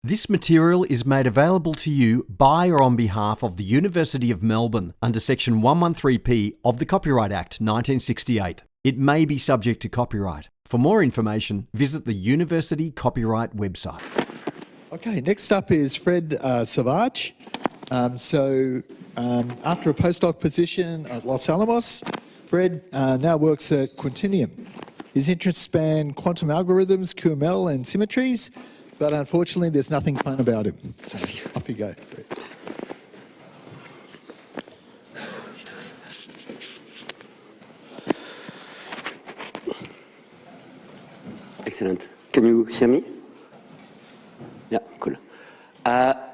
This material is made available to you by or on behalf of the University of Melbourne under Section 113P of the Copyright Act 1968. It may be subject to copyright. For more information, visit the University Copyright website. Okay, next up is Fred Savage. After a postdoc position at Los Alamos, Fred now works at Quantinuum. His interests span quantum algorithms, QML and symmetries, but unfortunately there's nothing fun about him. So off you go. Excellent. Can you hear me? Yeah, cool.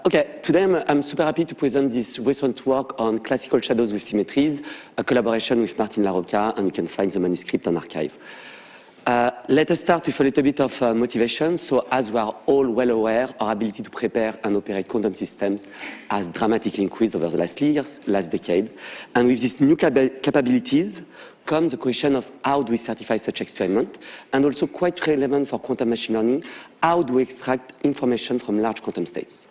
Okay, today I'm super happy to present this recent work on classical shadows with symmetries, a collaboration with Martin Larocca, and you can find the manuscript on arXiv. Let us start with a little bit of motivation. So as we are all well aware, our ability to prepare and operate quantum systems has dramatically increased over the last years, last decade. And with these new capabilities comes the question of how do we certify such experiment, and also quite relevant for quantum machine learning, how do we extract information from large quantum states?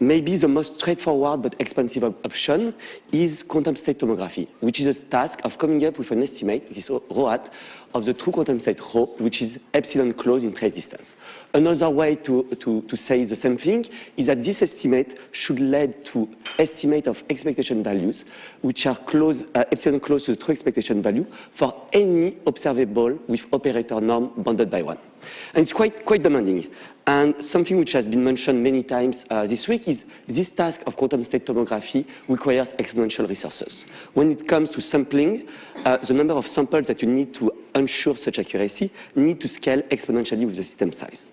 Maybe the most straightforward but expensive option is quantum state tomography, which is a task of coming up with an estimate, this ρ, of the true quantum state ρ, which is epsilon close in trace distance. Another way to say the same thing is that this estimate should lead to estimate of expectation values, which are epsilon close to the true expectation value for any observable with operator norm bounded by 1. And it's quite demanding. And something which has been mentioned many times this week is this task of quantum state tomography requires exponential resources. When it comes to sampling, the number of samples that you need to ensure such accuracy need to scale exponentially with the system size.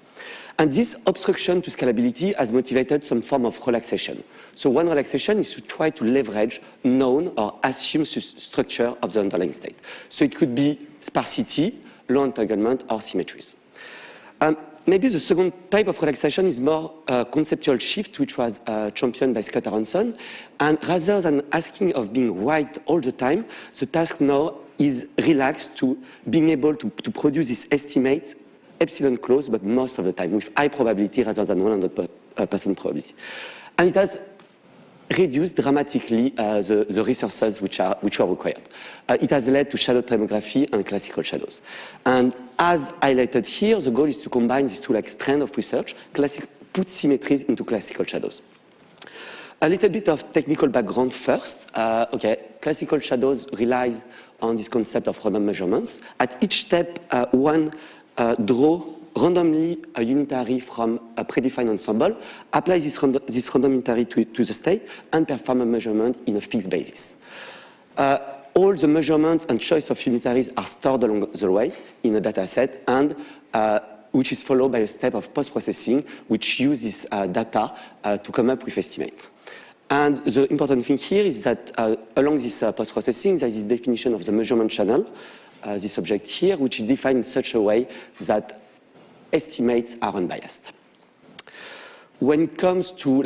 And this obstruction to scalability has motivated some form of relaxation. So one relaxation is to try to leverage known or assumed structure of the underlying state. So it could be sparsity, low entanglement, or symmetries. Maybe the second type of relaxation is more conceptual shift, which was championed by Scott Aronson. And rather than asking of being right all the time, the task now is relaxed to being able to produce these estimates epsilon close, but most of the time with high probability rather than 100% probability. And it has reduced dramatically the resources which are required. It has led to shadow tomography and classical shadows. And as highlighted here, the goal is to combine these two strands of research, put symmetries into classical shadows. A little bit of technical background first. Classical shadows relies on this concept of random measurements. At each step, one draw randomly a unitary from a predefined ensemble, apply this random unitary to the state, and perform a measurement in a fixed basis. All the measurements and choice of unitaries are stored along the way in a data set, and which is followed by a step of post-processing, which uses data to come up with estimate. And the important thing here is that along this post-processing, there is this definition of the measurement channel, this object here, which is defined in such a way that estimates are unbiased. When it comes to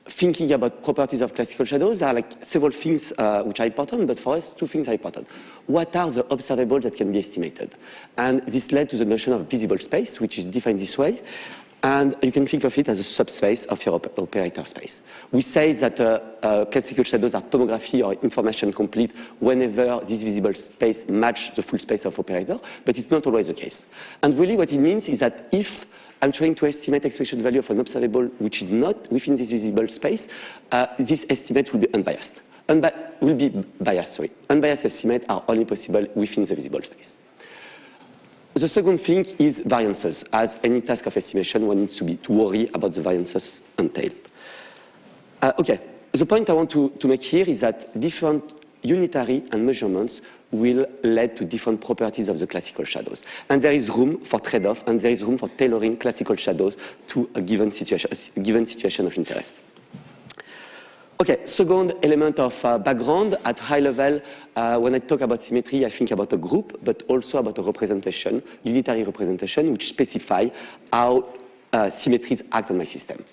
thinking about properties of classical shadows, there are several things which are important, but for us, two things are important. What are the observables that can be estimated? And this led to the notion of visible space, which is defined this way. And you can think of it as a subspace of your operator space. We say that classical shadows are tomography or information complete whenever this visible space matches the full space of operator, but it's not always the case. And really what it means is that if I'm trying to estimate expectation value of an observable which is not within this visible space, this estimate will be unbiased. Unbiased estimates are only possible within the visible space. The second thing is variances. As any task of estimation, one needs to worry about the variances entailed. The point I want to make here is that different unitary and measurements will lead to different properties of the classical shadows. And there is room for trade-off, and there is room for tailoring classical shadows to a given situation of interest. Second element of background at high level, when I talk about symmetry, I think about a group, but also about a representation, unitary representation, which specify how symmetries act on my system.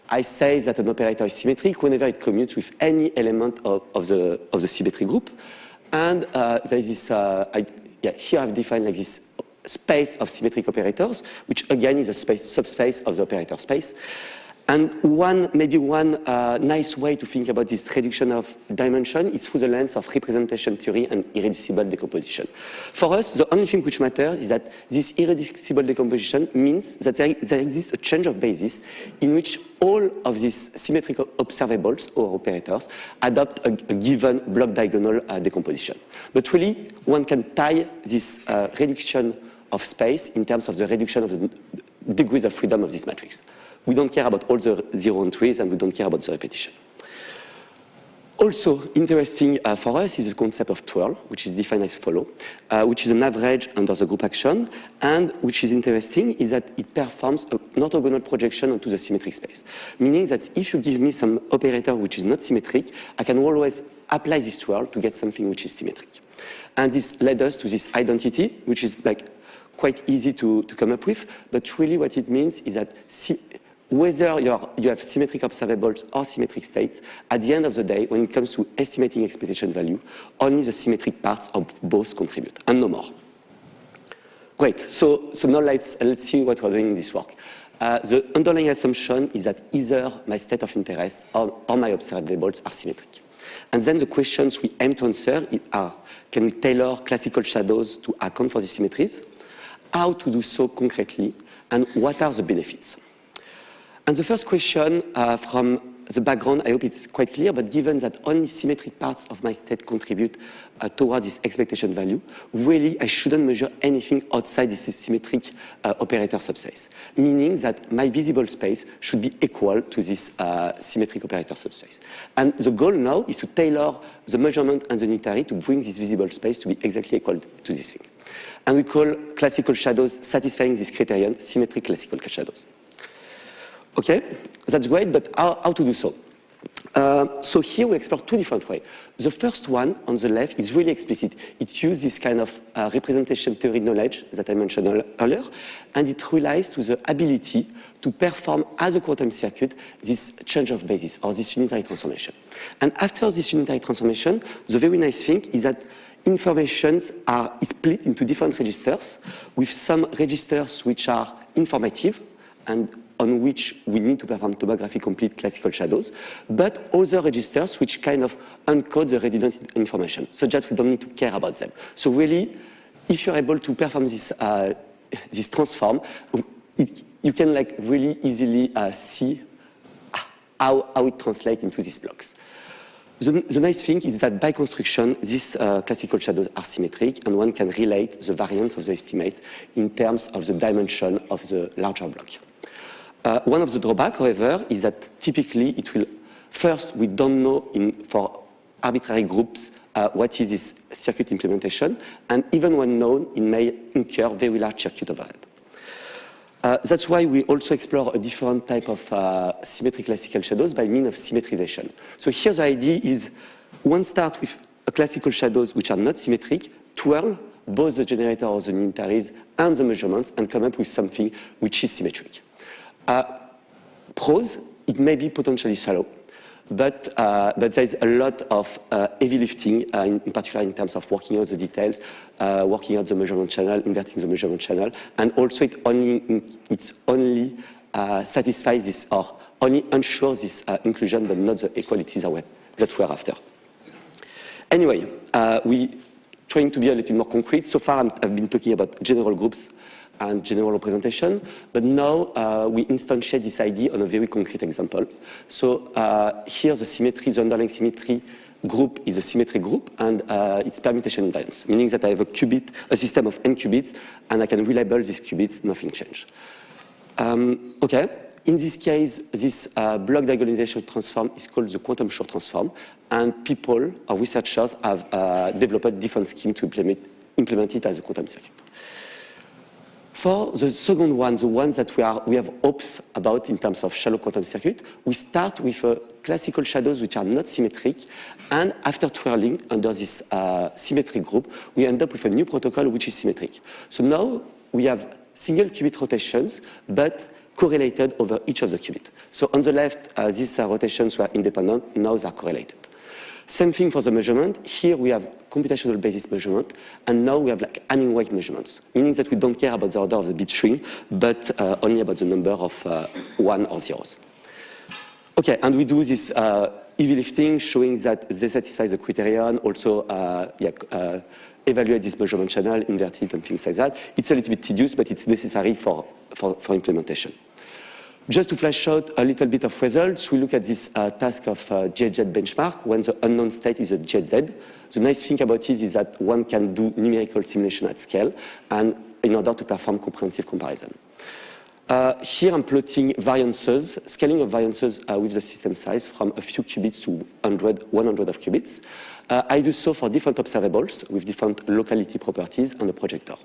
I say that an operator is symmetric whenever it commutes with any element of the symmetry group. And there is this, here I've defined this space of symmetric operators, which again is a subspace of the operator space. And maybe one nice way to think about this reduction of dimension is through the lens of representation theory and irreducible decomposition. For us, the only thing which matters is that this irreducible decomposition means that there exists a change of basis in which all of these symmetric observables or operators adopt a given block diagonal decomposition. But really, one can tie this reduction of space in terms of the reduction of the degrees of freedom of this matrix. We don't care about all the zero entries, and we don't care about the repetition. Also interesting for us is the concept of twirl, which is defined as follow, which is an average under the group action, and which is interesting is that it performs an orthogonal projection onto the symmetric space, meaning that if you give me some operator which is not symmetric, I can always apply this twirl to get something which is symmetric. And this led us to this identity, which is like quite easy to come up with, but really what it means is that whether you have symmetric observables or symmetric states, at the end of the day, when it comes to estimating expectation value, only the symmetric parts of both contribute, and no more. Great, so now let's see what we're doing in this work. The underlying assumption is that either my state of interest or my observables are symmetric. And then the questions we aim to answer are, can we tailor classical shadows to account for these symmetries? How to do so concretely, and what are the benefits? And the first question from the background, I hope it's quite clear, but given that only symmetric parts of my state contribute towards this expectation value, really I shouldn't measure anything outside this symmetric operator subspace, meaning that my visible space should be equal to this symmetric operator subspace. And the goal now is to tailor the measurement and the unitary to bring this visible space to be exactly equal to this thing. And we call classical shadows satisfying this criterion symmetric classical shadows. Okay, that's great, but how to do so? So here we explore two different ways. The first one on the left is really explicit. It uses this kind of representation theory knowledge that I mentioned earlier, and it relies to the ability to perform as a quantum circuit this change of basis or this unitary transformation. And after this unitary transformation, the very nice thing is that information is split into different registers, with some registers which are informative and on which we need to perform tomography complete classical shadows, but other registers which kind of encode the redundant information, so that we don't need to care about them. So really, if you're able to perform this, this transform, you can like really easily see how it translates into these blocks. The nice thing is that by construction, these classical shadows are symmetric, and one can relate the variance of the estimates in terms of the dimension of the larger block. One of the drawbacks, however, is that typically it will, first, we don't know for arbitrary groups what is this circuit implementation, and even when known, it may incur very large circuit overhead. That's why we also explore a different type of symmetric classical shadows by means of symmetrization. So here the idea is one start with a classical shadows which are not symmetric, twirl both the generator or the unitaries and the measurements, and come up with something which is symmetric. Pros, it may be potentially shallow, but there is a lot of heavy lifting, in particular in terms of working out the details, working out the measurement channel, inverting the measurement channel, and also it only satisfies this or only ensures this inclusion, but not the equalities that we're after. Anyway, we trying to be a little more concrete. So far, I've been talking about general groups and general representation, but now we instantiate this idea on a very concrete example. So here the symmetry, the underlying symmetry group is a symmetry group, and it's permutation invariance, meaning that I have a system of n qubits, and I can relabel these qubits, nothing changed. Okay, in this case, this block diagonalization transform is called the quantum Shor transform, and people or researchers have developed different schemes to implement it as a quantum circuit. For the second one, the one that we have hopes about in terms of shallow quantum circuit, we start with classical shadows which are not symmetric, and after twirling under this symmetric group, we end up with a new protocol which is symmetric. So now we have single qubit rotations, but correlated over each of the qubits. So on the left, these rotations were independent, now they are correlated. Same thing for the measurement. Here we have computational basis measurement, and now we have like Hamming weight measurements, meaning that we don't care about the order of the bit string, but only about the number of 1 or zeros. Okay, and we do this heavy lifting, showing that they satisfy the criterion, also evaluate this measurement channel, invert it, and things like that. It's a little bit tedious, but it's necessary for implementation. Just to flash out a little bit of results, we look at this task of JZ benchmark when the unknown state is a JZ. The nice thing about it is that one can do numerical simulation at scale, and in order to perform comprehensive comparison. Here I'm plotting variances, scaling of variances with the system size from a few qubits to 100 of qubits. I do so for different observables with different locality properties and a projector.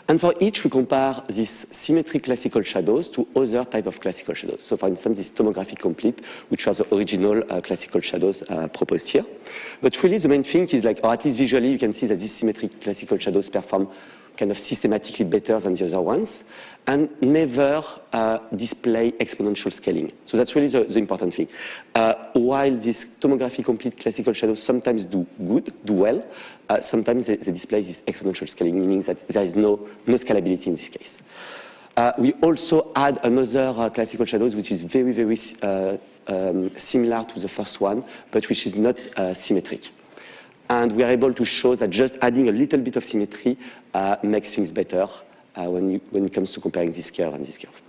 And for each, we compare these symmetric classical shadows to other type of classical shadows. So for instance, this tomography complete, which was the original classical shadows proposed here. But really the main thing is like, or at least visually, you can see that these symmetric classical shadows perform kind of systematically better than the other ones, and never display exponential scaling. So that's really the important thing. While these tomography complete classical shadows sometimes do well, sometimes they display this exponential scaling, meaning that there is no scalability in this case. We also add another classical shadows, which is very, very similar to the first one, but which is not symmetric. And we are able to show that just adding a little bit of symmetry makes things better when it comes to comparing this curve and this curve.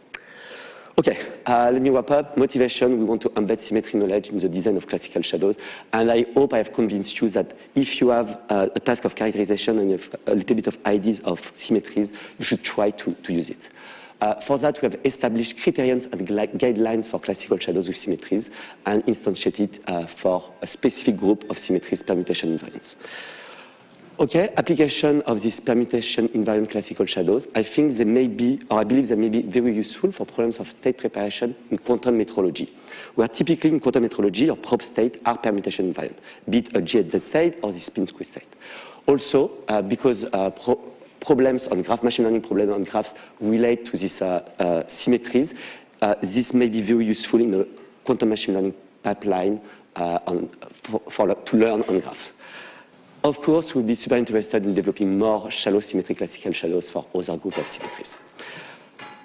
Okay, let me wrap up. Motivation, we want to embed symmetry knowledge in the design of classical shadows. And I hope I have convinced you that if you have a task of characterization and you have a little bit of ideas of symmetries, you should try to use it. For that, we have established criterions and guidelines for classical shadows with symmetries and instantiated for a specific group of symmetries, permutation invariants. Okay, application of this permutation invariant classical shadows, I think they may be, or I believe they may be very useful for problems of state preparation in quantum metrology, where typically in quantum metrology, your probe state are permutation invariant, be it a GHZ state or the spin squeeze state. Also, because problems on graph, machine learning problems on graphs relate to these symmetries, this may be very useful in the quantum machine learning pipeline to learn on graphs. Of course, we'll be super interested in developing more shallow symmetric classical shadows for other group of symmetries.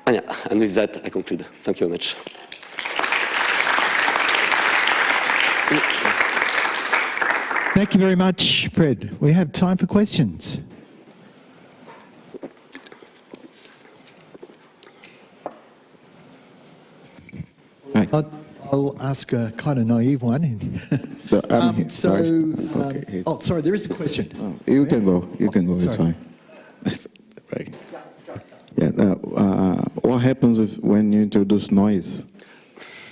And with that, I conclude. Thank you very much. Thank you very much, Fred. We have time for questions. I'll ask a kind of naive one. Sorry, there is a question. Oh, you can go. You can go. It's fine. Right. Yeah. What happens when you introduce noise?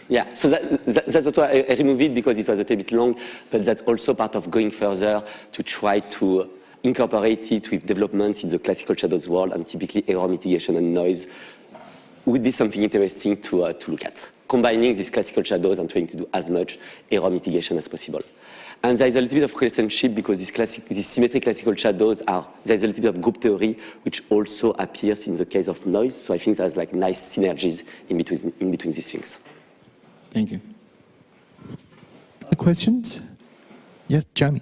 Yeah. So that's what I removed it because it was a little bit long, but that's also part of going further to try to incorporate it with developments in the classical shadows world, and typically error mitigation and noise would be something interesting to look at, combining these classical shadows and trying to do as much error mitigation as possible. And there is a little bit of relationship because these symmetric classical shadows there's a little bit of group theory which also appears in the case of noise. So I think there's like nice synergies in between these things. Thank you. Other questions? Yes, Jamie.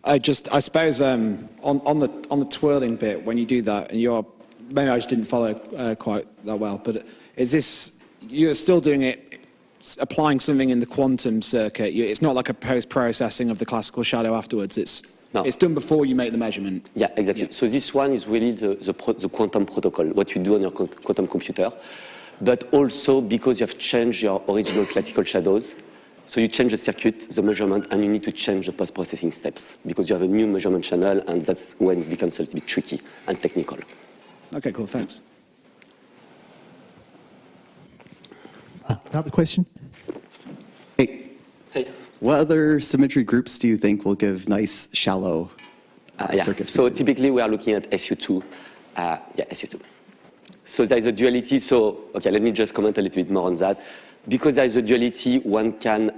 I suppose on the twirling bit, when you do that, and maybe I just didn't follow quite that well, but is this, you're still doing it, applying something in the quantum circuit? It's not like a post-processing of the classical shadow afterwards. It's done before you make the measurement. Yeah, exactly. Yeah. So this one is really the quantum protocol, what you do on your quantum computer, but also because you have changed your original classical shadows. So you change the circuit, the measurement, and you need to change the post-processing steps because you have a new measurement channel, and that's when it becomes a little bit tricky and technical. Okay, cool, thanks. Another question? Hey. What other symmetry groups do you think will give nice, shallow circuits? So typically we are looking at SU2. SU2. So there is a duality. So, okay, let me just comment a little bit more on that. Because there is a duality, one can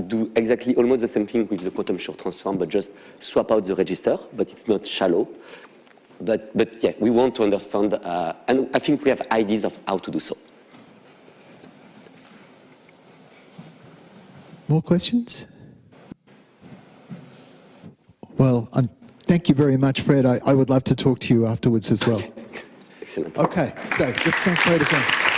do exactly almost the same thing with the quantum Schur transform, but just swap out the register, but it's not shallow. But yeah, we want to understand, and I think we have ideas of how to do so. more questions? Well, thank you very much, Fred. I would love to talk to you afterwards as well. Excellent. Okay, so let's thank Fred again.